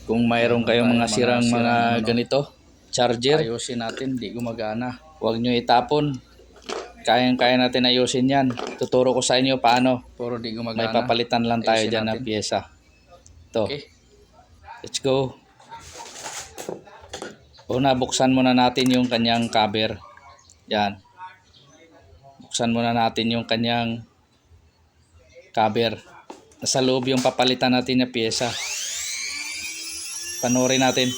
Kung mayroon kayong mga sirang mga ganito, charger, ayusin natin, di gumagana. Huwag nyo itapon. Kayang-kaya natin ayusin yan. Tuturo ko sa inyo paano. Puro di gumagana. May papalitan lang tayo dyan na pyesa. Ito. Okay. Let's go. Una, buksan muna natin yung kanyang cover. Yan. Buksan muna natin yung kanyang cover. Nasa loob yung papalitan natin na pyesa. Panoorin natin.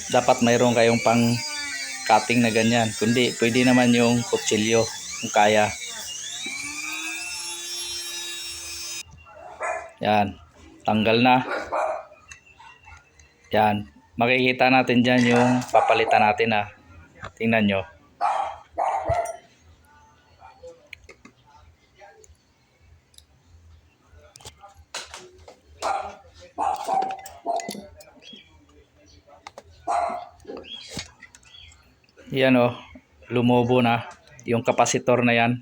Dapat mayroon kayong pang cutting na ganyan. Kundi pwede naman yung kutsilyo kung kaya. Yan. Tanggal na. Yan. Makikita natin dyan yung papalitan natin ha. Tingnan nyo. Yan o. Lumobo na. Yung kapasitor na yan.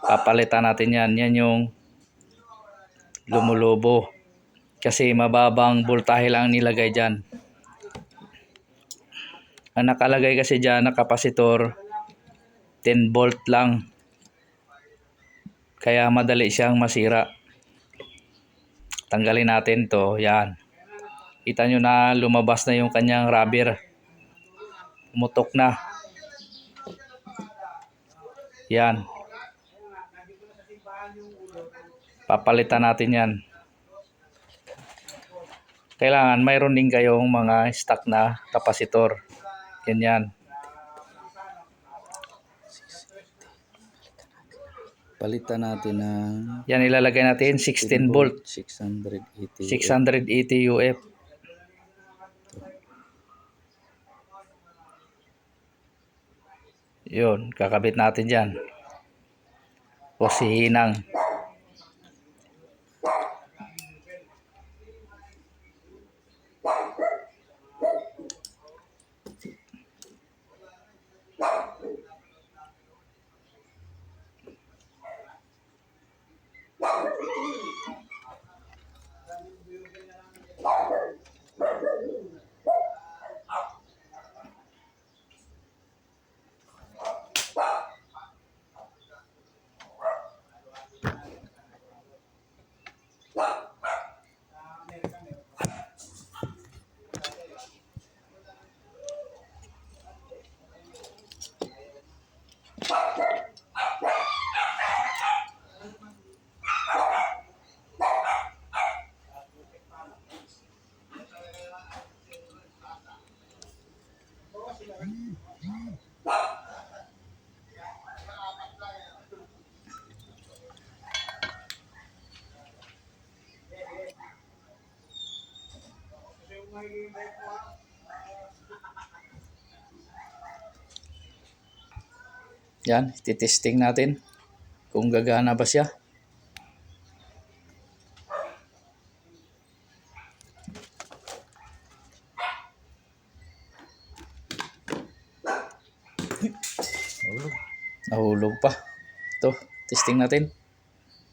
Papalitan natin yan. Yan yung lumulobo. Kasi mababang voltahe lang nilagay dyan. Ang nakalagay kasi dyan na kapasitor 10 volt lang. Kaya madali siyang masira. Tanggalin natin to. Yan. Kita nyo na lumabas na yung kanyang rubber. Umutok na. Yan. Papalitan natin yan. Kailangan mayroon din kayong mga stock na kapasitor. Ganyan. Palitan natin ng... Yan, ilalagay natin 16 volt. 680 UF. Yun, kakabit natin dyan. O si hinang. Yan, titesting natin kung gagana ba siya. Nahulog pa. Ito, testing natin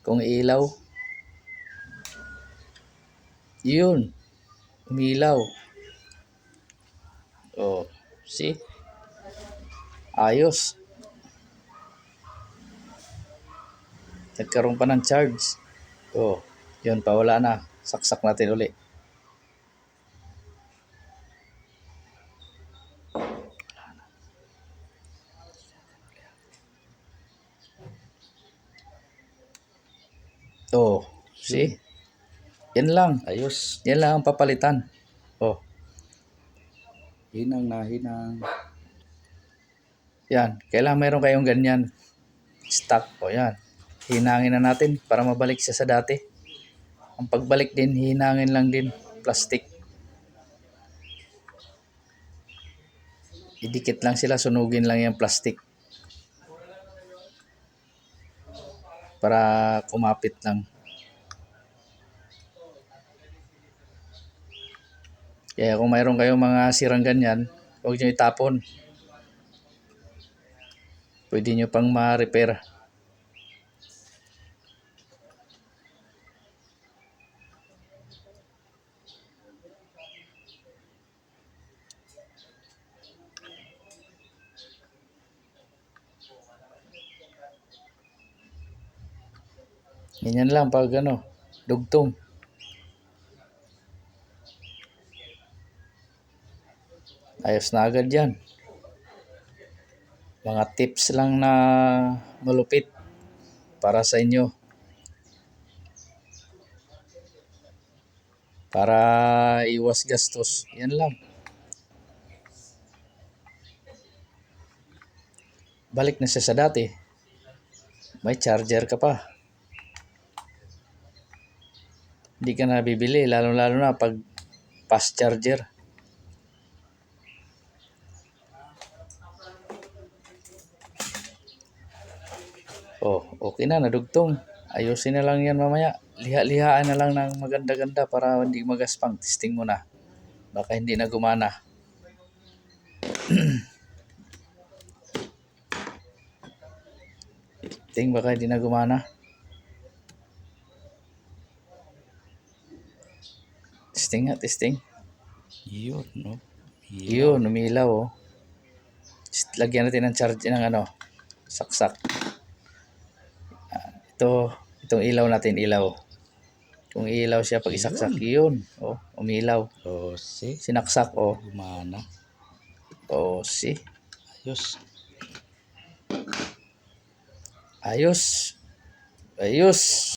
kung ilaw. Yun, umilaw. Oh, see? Ayos. Nagkaroon pa ng charge. Oh, yun, pawala na. Saksak natin uli. Oh, see? Yan lang. Ayos. Yan lang ang papalitan. Oh. Hinang na, hinang. Yan. Kailangan mayroon kayong ganyan. Stock. O yan. Hinangin na natin para mabalik siya sa dati. Ang pagbalik din, hinangin lang din. Plastic. Idikit lang sila. Sunugin lang yung plastic. Para kumapit lang. Kaya kung mayroon kayong mga sirang ganyan, Huwag nyo itapon. Pwede nyo pang ma-repair. Ganyan lang pag dugtong. Ayos na agad yan. Mga tips lang na malupit para sa inyo. Para iwas gastos. Yan lang. Balik na siya sa dati. May charger ka pa. Hindi ka na bibili, lalo-lalo na pag fast charger. Oh, okay na, nadugtong. Ayusin na lang yan mamaya. Liha-lihaan na lang ng maganda-ganda para hindi magaspang. Testing mo na. Baka hindi na gumana. Testing, baka hindi na gumana. Testing nga, testing. Yun, no? Yun, umilaw oh. Lagyan natin ng charge ng saksak. Itong ilaw natin, ilaw. Kung ilaw siya pag isaksak, yun. Oh, umilaw. Oh, see? Sinaksak oh. Gumana. Oh, see. Ayos. Ayos. Ayos.